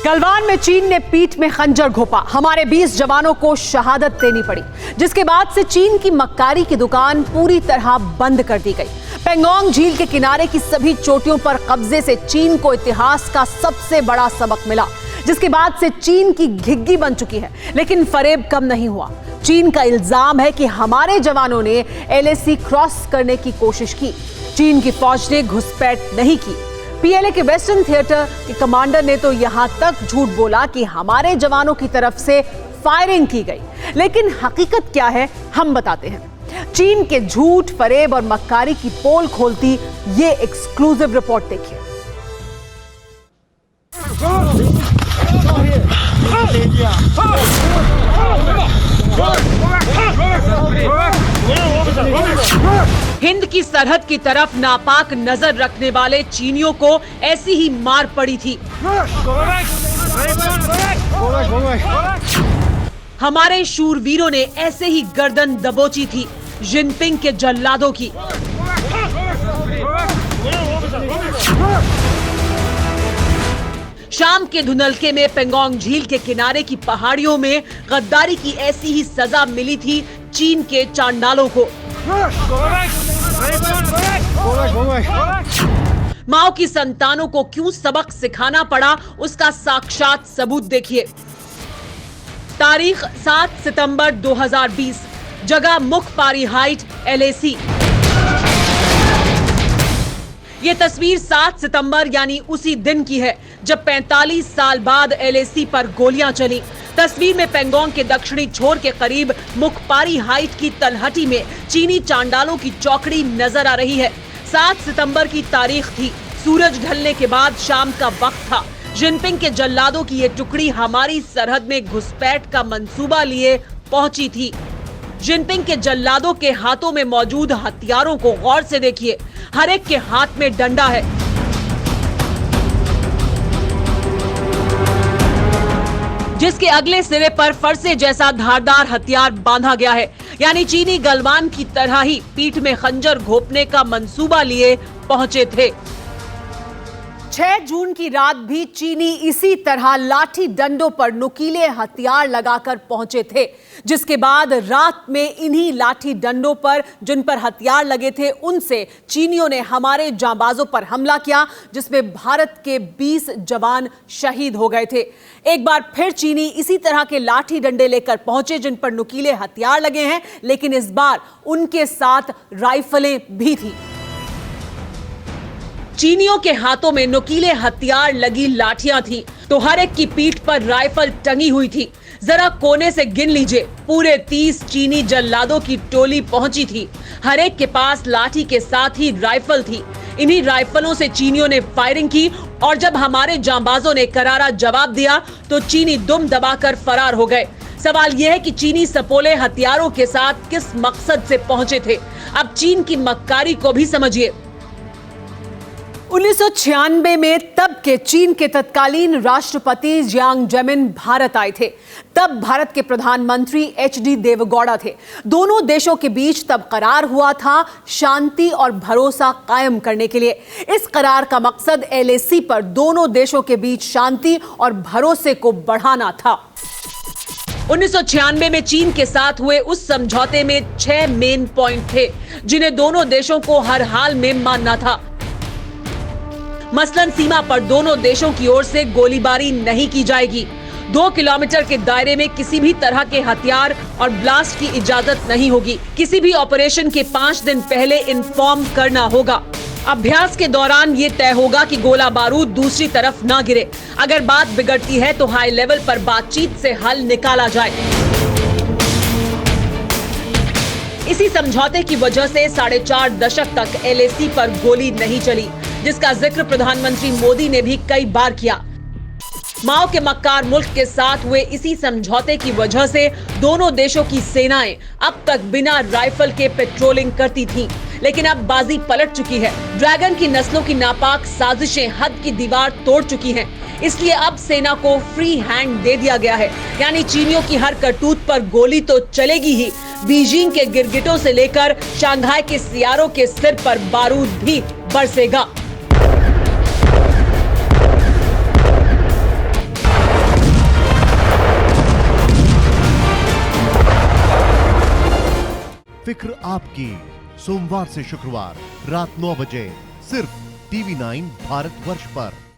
गलवान में चीन ने पीठ में खंजर घोंपा, हमारे 20 जवानों को शहादत देनी पड़ी, जिसके बाद से चीन की मक्कारी की दुकान पूरी तरह बंद कर दी गई। पेंगोंग झील के किनारे की सभी चोटियों पर कब्जे से चीन को इतिहास का सबसे बड़ा सबक मिला, जिसके बाद से चीन की घिग्गी बन चुकी है। लेकिन फरेब कम नहीं हुआ। चीन का इल्जाम है कि हमारे जवानों ने LAC क्रॉस करने की कोशिश की। चीन की फौज ने घुसपैठ नहीं की। PLA के वेस्टर्न थिएटर के कमांडर ने तो यहां तक झूठ बोला कि हमारे जवानों की तरफ से फायरिंग की गई। लेकिन हकीकत क्या है, हम बताते हैं। चीन के झूठ, फरेब और मक्कारी की पोल खोलती ये एक्सक्लूसिव रिपोर्ट देखिए। हिंद की सरहद की तरफ नापाक नजर रखने वाले चीनियों को ऐसी ही मार पड़ी थी। हमारे शूरवीरों ने ऐसे ही गर्दन दबोची थी जिनपिंग के जल्लादों की। शाम के धुंधलके में पेंगोंग झील के किनारे की पहाड़ियों में गद्दारी की ऐसी ही सजा मिली थी चीन के चांडालों को। माओ की संतानों को क्यों सबक सिखाना पड़ा, उसका साक्षात सबूत देखिए। तारीख 7 सितंबर 2020, जगह मुखपारी हाइट, LAC। ये तस्वीर 7 सितंबर यानी उसी दिन की है जब 45 साल बाद LAC पर गोलियां चली। तस्वीर में पेंगोंग के दक्षिणी छोर के करीब मुखपारी हाइट की तलहटी में चीनी चांडालों की चौकड़ी नजर आ रही है। 7 सितंबर की तारीख थी। सूरज ढलने के बाद शाम का वक्त था। जिनपिंग के जल्लादों की ये टुकड़ी हमारी सरहद में घुसपैठ का मंसूबा लिए पहुंची थी। जिनपिंग के जल्लादों के हाथों में मौजूद हथियारों को गौर से देखिए। हर एक के हाथ में डंडा है। जिसके अगले सिरे पर फरसे जैसा धारदार हथियार बांधा गया है। यानी चीनी गलवान की तरह ही पीठ में खंजर घोंपने का मंसूबा लिए पहुंचे थे। 6 जून की रात भी चीनी इसी तरह लाठी डंडों पर नुकीले हथियार लगाकर पहुंचे थे, जिसके बाद रात में इन्हीं लाठी डंडों पर जिन पर हथियार लगे थे उनसे चीनियों ने हमारे जांबाजों पर हमला किया, जिसमें भारत के 20 जवान शहीद हो गए थे। एक बार फिर चीनी इसी तरह के लाठी डंडे लेकर पहुंचे जिन पर नुकीले हथियार लगे हैं, लेकिन इस बार उनके साथ राइफलें भी थी। चीनियों के हाथों में नुकीले हथियार लगी लाठियां थी तो हर एक की पीठ पर राइफल टंगी हुई थी। जरा कोने से गिन लीजिए, पूरे 30 चीनी जल्लादों की टोली पहुंची थी। हर एक के पास लाठी के साथ ही राइफल थी। इन्हीं राइफलों से चीनियों ने फायरिंग की और जब हमारे जांबाजों ने करारा जवाब दिया तो चीनी दुम दबाकर फरार हो गए। सवाल यह है कि चीनी सपोले हथियारों के साथ किस मकसद से पहुंचे थे। अब चीन की मक्कारी को भी समझिए। 1996 में तब के चीन के तत्कालीन राष्ट्रपति जियांग जेमिन भारत आए थे। तब भारत के प्रधानमंत्री HD देवेगौड़ा थे। दोनों देशों के बीच तब करार हुआ था शांति और भरोसा कायम करने के लिए। इस करार का मकसद LAC पर दोनों देशों के बीच शांति और भरोसे को बढ़ाना था। 1996 में चीन के साथ हुए उस समझौते में 6 मेन पॉइंट थे जिन्हें दोनों देशों को हर हाल में मानना था। मसलन सीमा पर दोनों देशों की ओर से गोलीबारी नहीं की जाएगी। 2 किलोमीटर के दायरे में किसी भी तरह के हथियार और ब्लास्ट की इजाजत नहीं होगी। किसी भी ऑपरेशन के 5 दिन पहले इन्फॉर्म करना होगा। अभ्यास के दौरान ये तय होगा कि गोला बारूद दूसरी तरफ ना गिरे। अगर बात बिगड़ती है तो हाई लेवल पर बातचीत से हल निकाला जाए। इसी समझौते की वजह से 4.5 दशक तक LAC पर गोली नहीं चली, जिसका जिक्र प्रधानमंत्री मोदी ने भी कई बार किया। माओ के मक्कार मुल्क के साथ हुए इसी समझौते की वजह से दोनों देशों की सेनाएं अब तक बिना राइफल के पेट्रोलिंग करती थीं। लेकिन अब बाजी पलट चुकी है। ड्रैगन की नस्लों की नापाक साजिशें हद की दीवार तोड़ चुकी हैं। इसलिए अब सेना को फ्री हैंड दे दिया गया है। यानी चीनियों की हर करतूत पर गोली तो चलेगी ही, बीजिंग के गिरगिटों से लेकर शंघाई के सियारों के सिर पर बारूद भी बरसेगा। फिक्र आपकी। सोमवार से शुक्रवार रात 9 बजे सिर्फ TV9 भारतवर्ष पर।